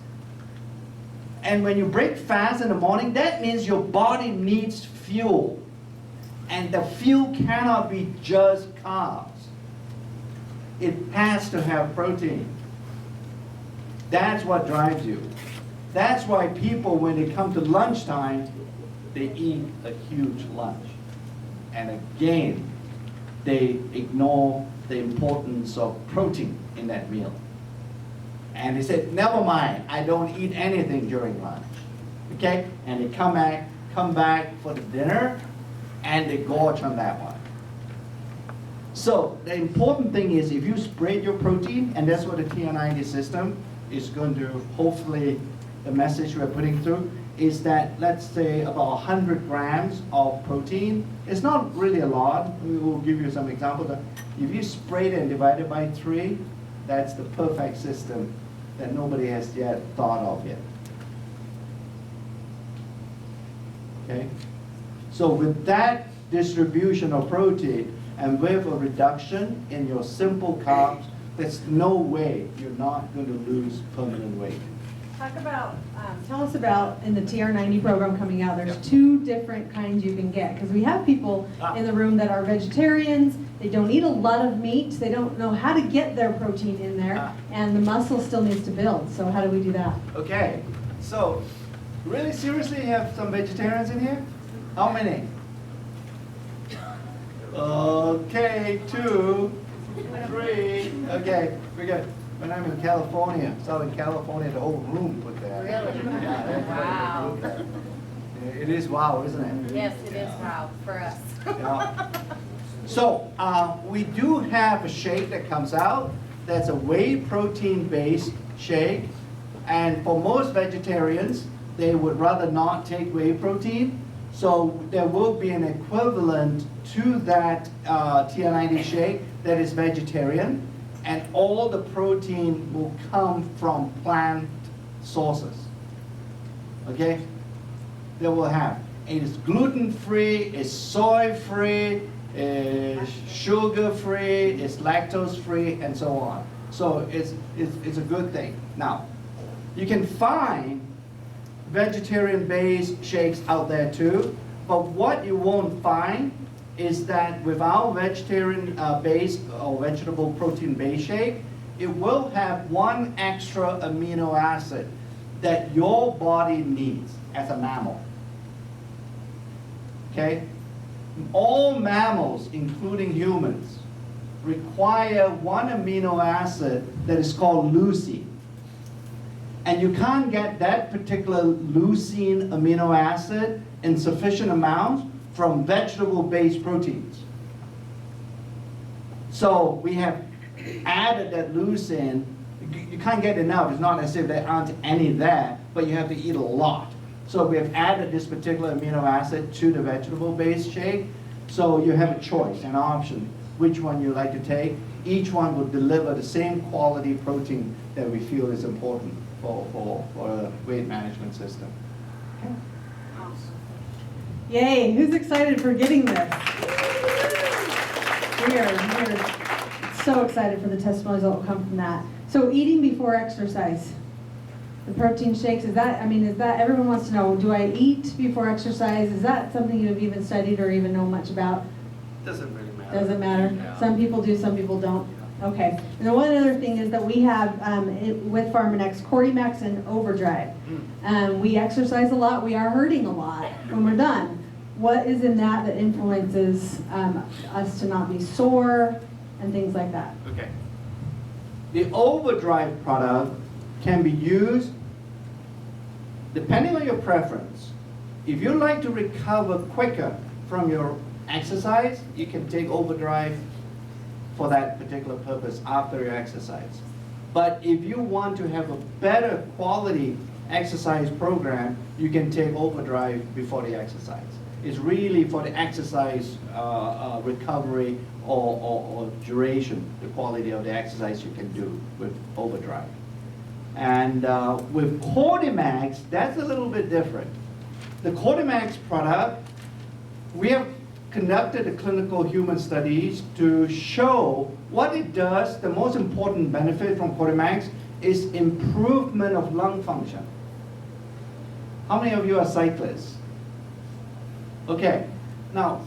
And when you break fast in the morning, that means your body needs fuel. And the fuel cannot be just carbs. It has to have protein. That's what drives you. That's why people, when they come to lunchtime, they eat a huge lunch. And again, they ignore the importance of protein in that meal. And they said, never mind, I don't eat anything during lunch. Okay? And they come back for the dinner, and they gorge on that one. So the important thing is if you spread your protein, and that's what the TR90 system is going to, hopefully the message we're putting through, is that let's say about 100 grams of protein. It's not really a lot. We will give you some examples. If you spread it and divide it by 3, that's the perfect system that nobody has yet thought of yet. Okay? So with that distribution of protein and with a reduction in your simple carbs, there's no way you're not going to lose permanent weight. Talk about, tell us about in the TR90 program coming out, there's 2 different kinds you can get. Because we have people in the room that are vegetarians, they don't eat a lot of meat, they don't know how to get their protein in there, and the muscle still needs to build. So how do we do that? Okay, so really seriously, you have some vegetarians in here? How many? Okay, 2, 3, okay, we're good. When I'm in California, Southern California, the whole room put that. Really? Yeah, that's Wow. why they put that. It is wow, isn't it? Yes, it is wow for us. Yeah. So we do have a shake that comes out that's a whey protein based shake, and for most vegetarians they would rather not take whey protein, so there will be an equivalent to that TR90 shake that is vegetarian, and all the protein will come from plant sources. Okay? They will have. It is gluten-free, it's soy-free, it's sugar-free, it's lactose-free, and so on. So it's a good thing. Now, you can find vegetarian-based shakes out there too, but what you won't find is that with our vegetarian-based or vegetable protein-based shake, it will have 1 extra amino acid that your body needs as a mammal. Okay? All mammals, including humans, require 1 amino acid that is called leucine. And you can't get that particular leucine amino acid in sufficient amounts from vegetable-based proteins. So we have added that leucine. You can't get enough. It's not as if there aren't any there, but you have to eat a lot. So we have added this particular amino acid to the vegetable-based shake. So you have a choice, an option, which one you like to take. Each one will deliver the same quality protein that we feel is important for a weight management system. Yay, who's excited for getting this? We're so excited for the testimonies that will come from that. So eating before exercise, the protein shakes, is that, everyone wants to know, do I eat before exercise? Is that something you've even studied or even know much about? Doesn't really matter. Doesn't matter? Yeah. Some people do, some people don't. Okay. And then one other thing is that we have, with Pharmanex, Cordymax and Overdrive. We exercise a lot, we are hurting a lot when we're done. What is in that that influences us to not be sore and things like that? Okay. The Overdrive product can be used depending on your preference. If you like to recover quicker from your exercise, you can take Overdrive for that particular purpose after your exercise. But if you want to have a better quality exercise program, you can take Overdrive before the exercise. It's really for the exercise recovery or duration, the quality of the exercise you can do with Overdrive. And with Cordymax, that's a little bit different. The Cordymax product, we have conducted the clinical human studies to show what it does. The most important benefit from Cordymax is improvement of lung function. How many of you are cyclists? Okay, now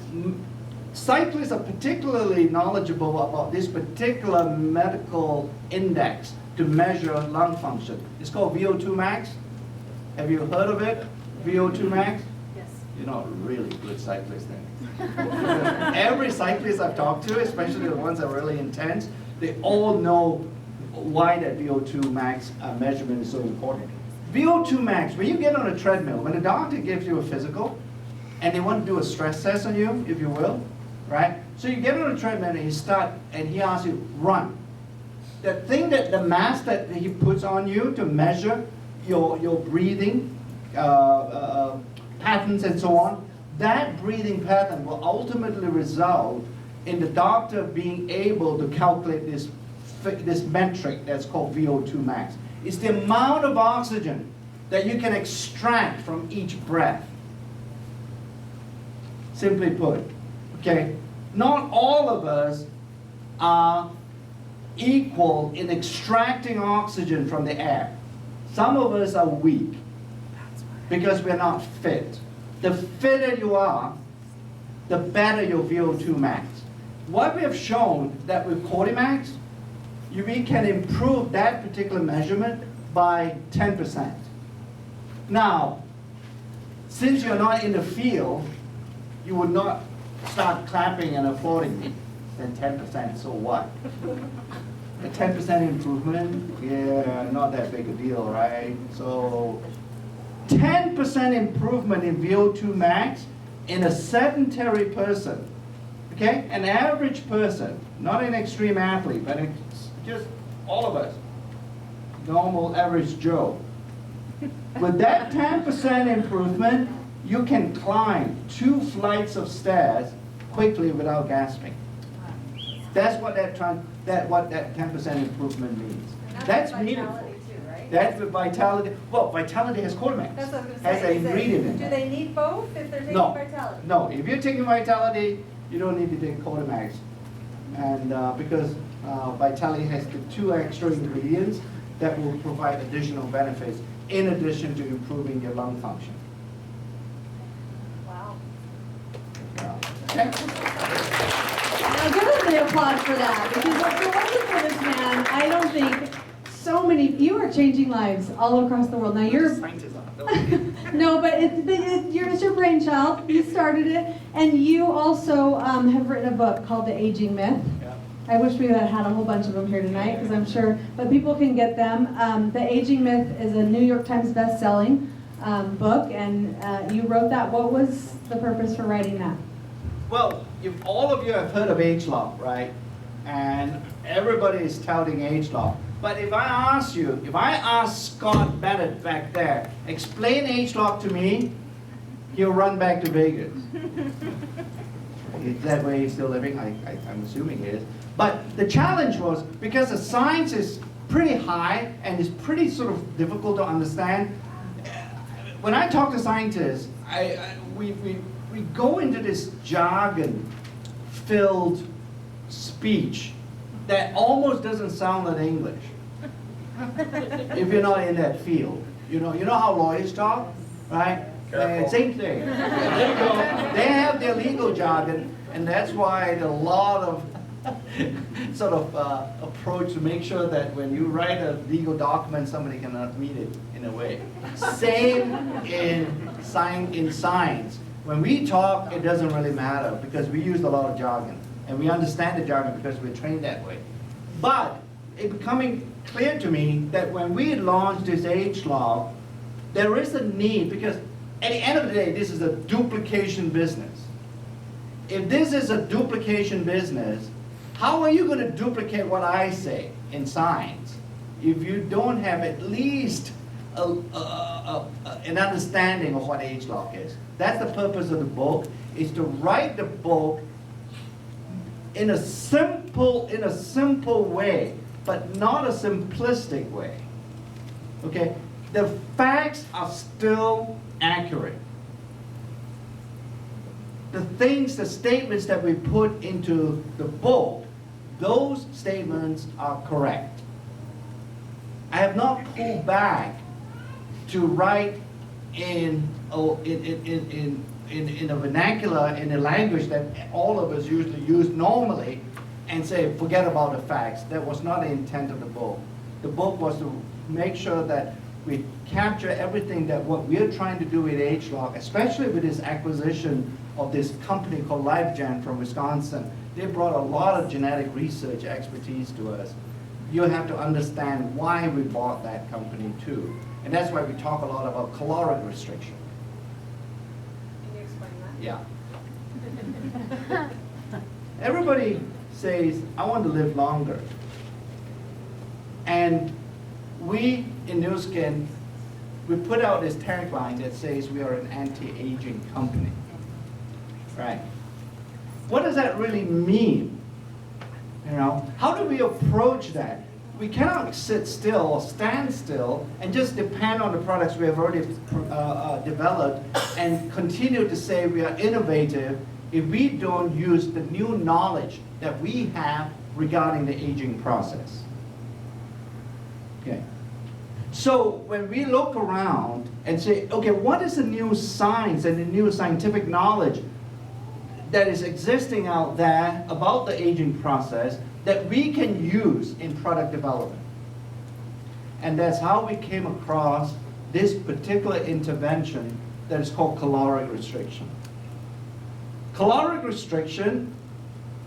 cyclists are particularly knowledgeable about this particular medical index to measure lung function. It's called VO2 max. Have you heard of it? VO2 max? Yes. You're not really good cyclists then. Every cyclist I've talked to, especially the ones that are really intense, they all know why that VO2 max measurement is so important. VO2 max, when you get on a treadmill, when a doctor gives you a physical, and they want to do a stress test on you, if you will, right? So you get on a treadmill and you start, and he asks you, run. The thing that the mask that he puts on you to measure your breathing patterns and so on, that breathing pattern will ultimately result in the doctor being able to calculate this metric that's called VO2 max. It's the amount of oxygen that you can extract from each breath. Simply put, okay, not all of us are equal in extracting oxygen from the air. Some of us are weak because we're not fit. The fitter you are, the better your VO2 max. What we have shown that with Cordymax, we can improve that particular measurement by 10%. Now, since you're not in the field, you would not start clapping and applauding me. Then 10%, so what? A 10% improvement? Yeah, not that big a deal, right? So 10% improvement in VO2 max in a sedentary person, okay? An average person, not an extreme athlete, but it's just all of us, normal average Joe. With that 10% improvement, you can climb 2 flights of stairs quickly without gasping. That's what that 10% improvement means. That's meaningful. Too, right? That's the Vitality. Well, Vitality has Cordymax. That's what I was Has gonna an say. ingredient in Do it. they need both if they're taking No. Vitality? No, if you're taking Vitality, you don't need to take Cordymax. And because Vitality has the 2 extra ingredients that will provide additional benefits in addition to improving your lung function. Wow. Okay. Now give us the applause for that, because if it wasn't for this man, I don't think so many, you are changing lives all across the world. Now you're, Scientists are. no, but it's your brainchild, you started it, and you also have written a book called The Aging Myth. Yeah. I wish we had had a whole bunch of them here tonight, because I'm sure, but people can get them. The Aging Myth is a New York Times best-selling book, and you wrote that. What was the purpose for writing that? Well, all of you have heard of age law, right? And everybody is touting age law. But if I ask Scott Bennett back there, explain H-lock to me, he'll run back to Vegas. Is that way he's still living? I'm assuming he is. But the challenge was, because the science is pretty high and is pretty sort of difficult to understand, when I talk to scientists, we go into this jargon-filled speech that almost doesn't sound like English if you're not in that field. You know how lawyers talk, right? Same thing. There you go. They have their legal jargon, and that's why a lot of sort of approach to make sure that when you write a legal document, somebody cannot read it in a way. Same in science. When we talk, it doesn't really matter because we use a lot of jargon, and we understand the jargon because we're trained that way. But it becoming clear to me that when we launched this H-Log, there is a need, because at the end of the day, this is a duplication business. If this is a duplication business, how are you going to duplicate what I say in science if you don't have at least an understanding of what H-Log is? That's the purpose of the book, is to write the book in a simple way, but not a simplistic way. Okay? The facts are still accurate. The statements that we put into the book, those statements are correct. I have not pulled back to write in a vernacular, in a language that all of us usually use normally, and say, forget about the facts. That was not the intent of the book. The book was to make sure that we capture everything that what we're trying to do with H-Log, especially with this acquisition of this company called LifeGen from Wisconsin. They brought a lot of genetic research expertise to us. You have to understand why we bought that company too. And that's why we talk a lot about caloric restriction. Can you explain that? Yeah. Everybody says, I want to live longer. And we in New Skin, we put out this tagline that says we are an anti-aging company. Right? What does that really mean? You know, how do we approach that? We cannot sit still or stand still and just depend on the products we have already developed and continue to say we are innovative if we don't use the new knowledge that we have regarding the aging process. Okay. So when we look around and say, okay, what is the new science and the new scientific knowledge that is existing out there about the aging process that we can use in product development? And that's how we came across this particular intervention that is called caloric restriction. Caloric restriction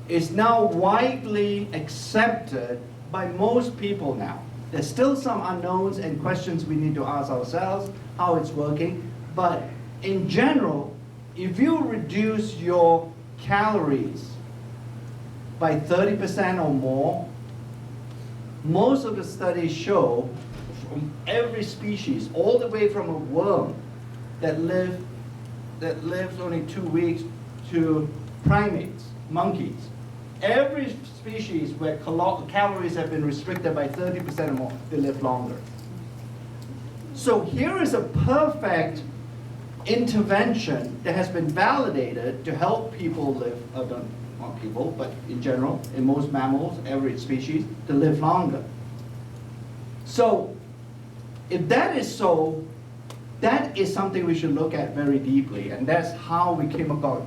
is now widely accepted by most people now. There's still some unknowns and questions we need to ask ourselves, how it's working, but in general, if you reduce your calories by 30% or more, most of the studies show from every species, all the way from a worm that lives only 2 weeks to primates, monkeys, every species where calories have been restricted by 30% or more, they live longer. So here is a perfect intervention that has been validated to help people live, not people, but in general, in most mammals, every species, to live longer. So if that is so, that is something we should look at very deeply, and that's how we came about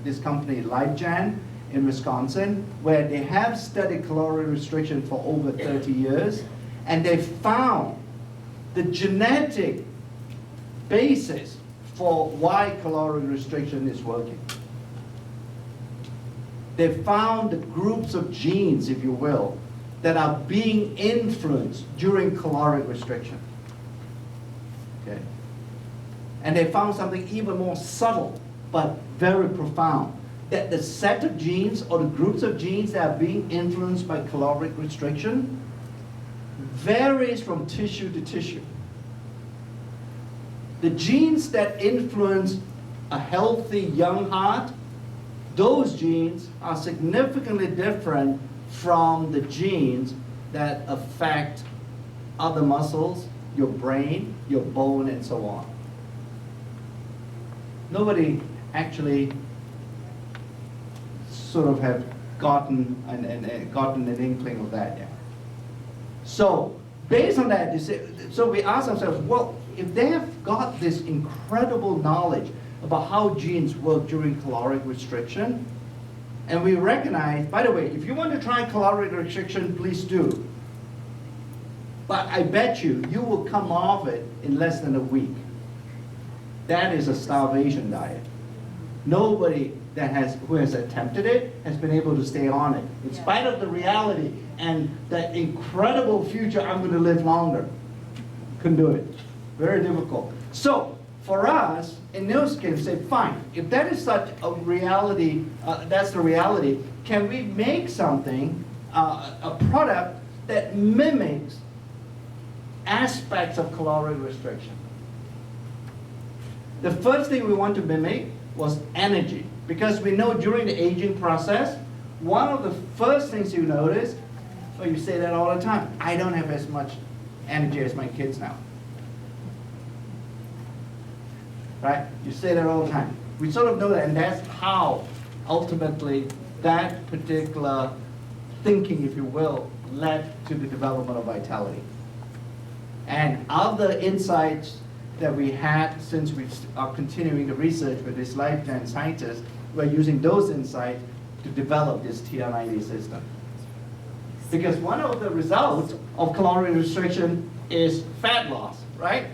this company, LifeGen, in Wisconsin, where they have studied caloric restriction for over 30 years, and they found the genetic basis for why caloric restriction is working. They found the groups of genes, if you will, that are being influenced during caloric restriction. Okay? And they found something even more subtle, but very profound, that the set of genes or the groups of genes that are being influenced by caloric restriction varies from tissue to tissue. The genes that influence a healthy young heart, those genes are significantly different from the genes that affect other muscles, your brain, your bone, and so on. Nobody actually sort of have gotten an inkling of that yet. So based on that, so we ask ourselves, well, if they have got this incredible knowledge about how genes work during caloric restriction, and we recognize, by the way, if you want to try caloric restriction, please do. But I bet you will come off it in less than a week. That is a starvation diet. Nobody who has attempted it has been able to stay on it, in spite of the reality and the incredible future I'm going to live longer. Couldn't do it. Very difficult. So for us, in Nu Skin, say, fine, if that is such a reality, that's the reality, can we make something, a product that mimics aspects of caloric restriction? The first thing we want to mimic was energy, because we know during the aging process, one of the first things you notice, well, you say that all the time, I don't have as much energy as my kids now. Right? You say that all the time. We sort of know that, and that's how ultimately that particular thinking, if you will, led to the development of Vitality. And other insights that we had since we are continuing the research with this lifetime scientists, we're using those insights to develop this TR90 system. Because one of the results of caloric restriction is fat loss, right?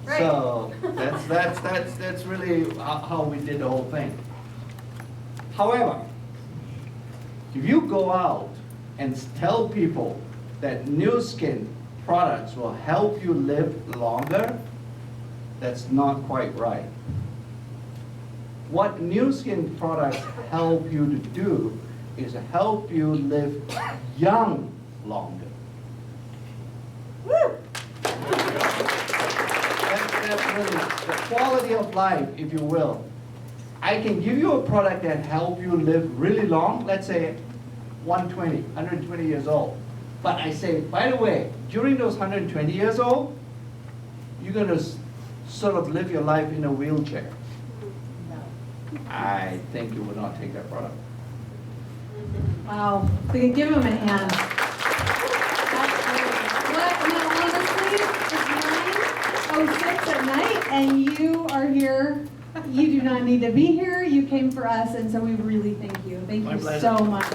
Right. So that's really how we did the whole thing. However, if you go out and tell people that Nu Skin products will help you live longer, that's not quite right. What Nu Skin products help you to do is help you live young longer. Woo! That's really the quality of life, if you will. I can give you a product that helps you live really long, let's say 120 years old. But I say, by the way, during those 120 years old, you're going to sort of live your life in a wheelchair. I think you would not take that product. Wow, we can give him a hand. Well, honestly, it's 9:06 at night, and you are here. You do not need to be here. You came for us, and so we really thank you. Thank My you pleasure. so much.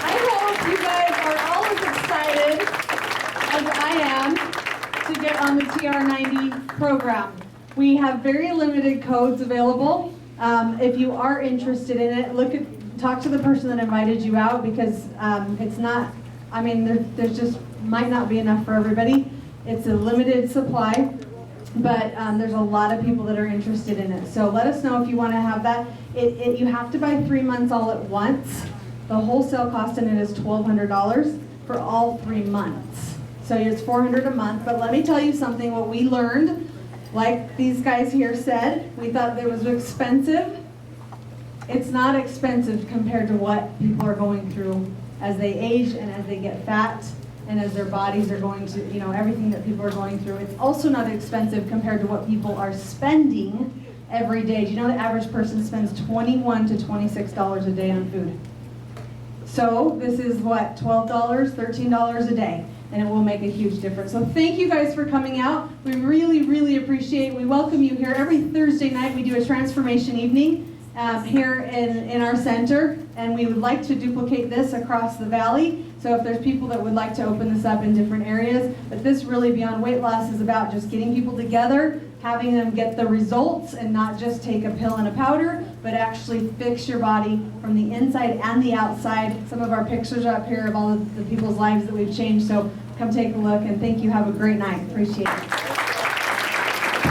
I hope you guys are all as excited as I am to get on the TR90 program. We have very limited codes available. If you are interested in it, talk to the person that invited you out, because it's not, I mean, there's just might not be enough for everybody. It's a limited supply, but there's a lot of people that are interested in it. So let us know if you want to have that. You have to buy 3 months all at once. The wholesale cost in it is $1,200 for all 3 months. So it's $400 a month. But let me tell you something, what we learned, like these guys here said, we thought it was expensive. It's not expensive compared to what people are going through as they age and as they get fat and as their bodies are going to, everything that people are going through. It's also not expensive compared to what people are spending every day. Do you know the average person spends $21 to $26 a day on food? So this is what, $12, $13 a day, and it will make a huge difference. So thank you guys for coming out. We really, really appreciate it. We welcome you here. Every Thursday night we do a transformation evening here in our center, and we would like to duplicate this across the valley. So if there's people that would like to open this up in different areas, but this really Beyond Weight Loss is about just getting people together, having them get the results and not just take a pill and a powder, but actually fix your body from the inside and the outside. Some of our pictures are up here of all of the people's lives that we've changed, so come take a look, and thank you. Have a great night. Appreciate it.